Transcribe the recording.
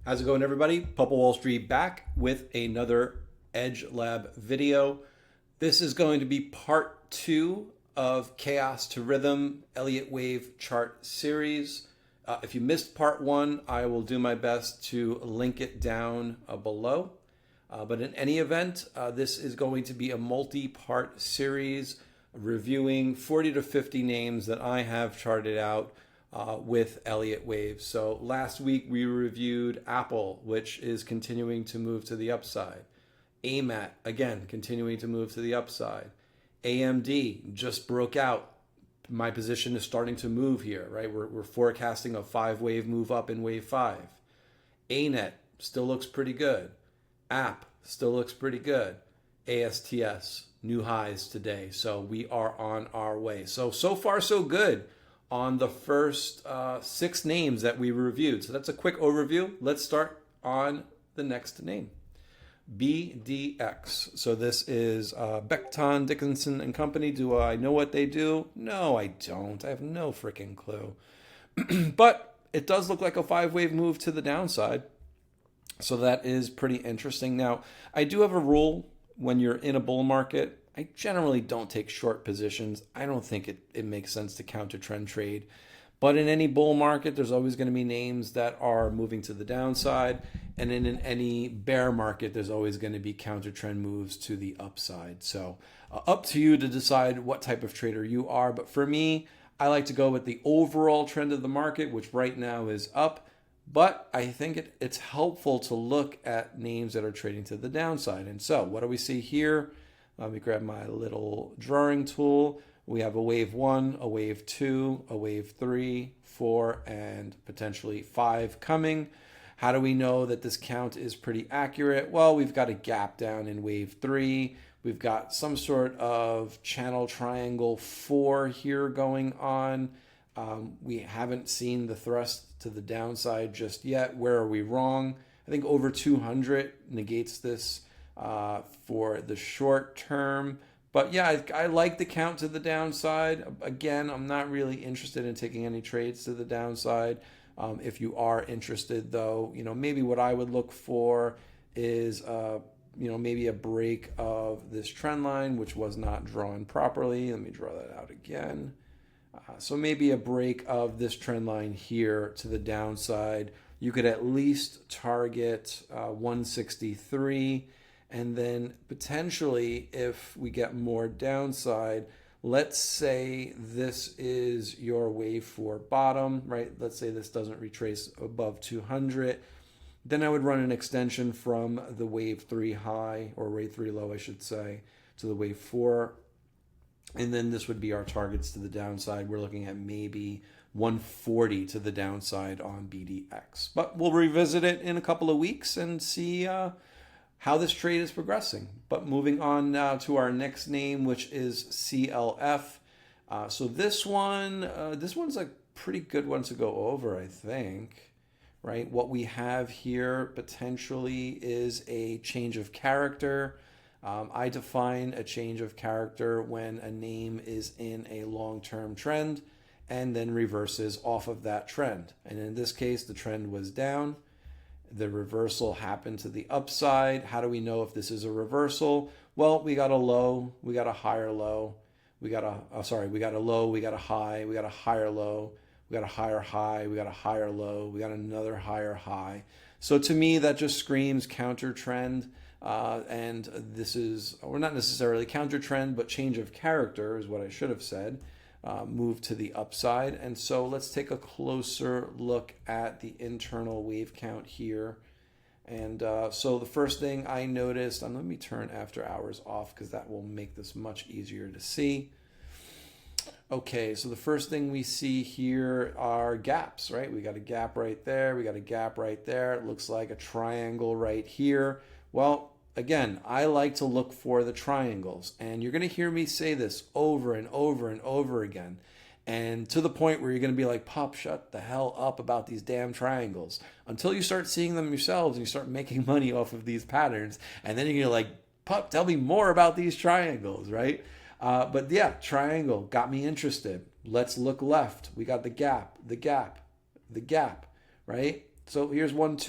How's it going, everybody? Purple Wall Street back with another Edge Lab video. This is going to be part 2 of Chaos to Rhythm Elliott Wave Chart Series. If you missed part 1, I will do my best to link it down below. But in any event, this is going to be a multi-part series reviewing 40 to 50 names that I have charted out with Elliott waves. So last week we reviewed Apple, which is continuing to move to the upside. AMAT, again, continuing to move to the upside. AMD just broke out. My position is starting to move here, right? We're forecasting a 5-wave move up in wave 5. ANET still looks pretty good. App still looks pretty good. ASTS, new highs today. So we are on our way. So far so good on the first 6 names that we reviewed. So that's a quick overview. Let's start on the next name. BDX. So this is Becton, Dickinson and Company. Do I know what they do? No, I don't. I have no freaking clue. But it does look like a 5-wave move to the downside. So that is pretty interesting. Now, I do have a rule when you're in a bull market. I generally don't take short positions. I don't think it makes sense to counter trend trade. But in any bull market, there's always going to be names that are moving to the downside. And in any bear market, there's always going to be counter trend moves to the upside. So up to you to decide what type of trader you are. But for me, I like to go with the overall trend of the market, which right now is up. But I think it's helpful to look at names that are trading to the downside. And so what do we see here? Let me grab my little drawing tool. We have a wave 1, a wave 2, a wave 3, 4, and potentially 5 coming. How do we know that this count is pretty accurate? Well, we've got a gap down in wave 3. We've got some sort of channel triangle 4 here going on. We haven't seen the thrust to the downside just yet. Where are we wrong? I think over 200 negates this for the short term. But yeah, I like the count to the downside. Again, I'm not really interested in taking any trades to the downside. If you are interested, though, maybe what I would look for is, maybe a break of this trend line, which was not drawn properly. Let me draw that out again. So maybe a break of this trend line here to the downside. You could at least target 163. And then potentially, if we get more downside, let's say this is your wave 4 bottom, right? Let's say this doesn't retrace above 200. Then I would run an extension from the wave 3 high, or wave 3 low, I should say, to the wave 4. And then this would be our targets to the downside. We're looking at maybe 140 to the downside on BDX. But we'll revisit it in a couple of weeks and see how this trade is progressing. But moving on now to our next name, which is CLF. So this one's a pretty good one to go over, I think. Right? What we have here potentially is a change of character. I define a change of character when a name is in a long-term trend and then reverses off of that trend. And in this case, the trend was down. The reversal happened to the upside. How do we know if this is a reversal? Well, we got a low, we got a higher low, we got a low, we got a high, we got a higher low, we got a higher high, we got a higher low, we got another higher high. So to me, that just screams counter trend. And this is, or not necessarily counter trend, but change of character is what I should have said. Move to the upside. And so let's take a closer look at the internal wave count here. And so the first thing I noticed, and let me turn after hours off because that will make this much easier to see. Okay, so the first thing we see here are gaps, right? We got a gap right there. We got a gap right there. It looks like a triangle right here. Well, again, I like to look for the triangles, and you're going to hear me say this over and over and over again, and to the point where you're going to be like, Pop, shut the hell up about these damn triangles, until you start seeing them yourselves and you start making money off of these patterns, and then you're like, Pop, tell me more about these triangles, right? But yeah, triangle got me interested. Let's look left. We got the gap, the gap, the gap, right? So here's 1, 2.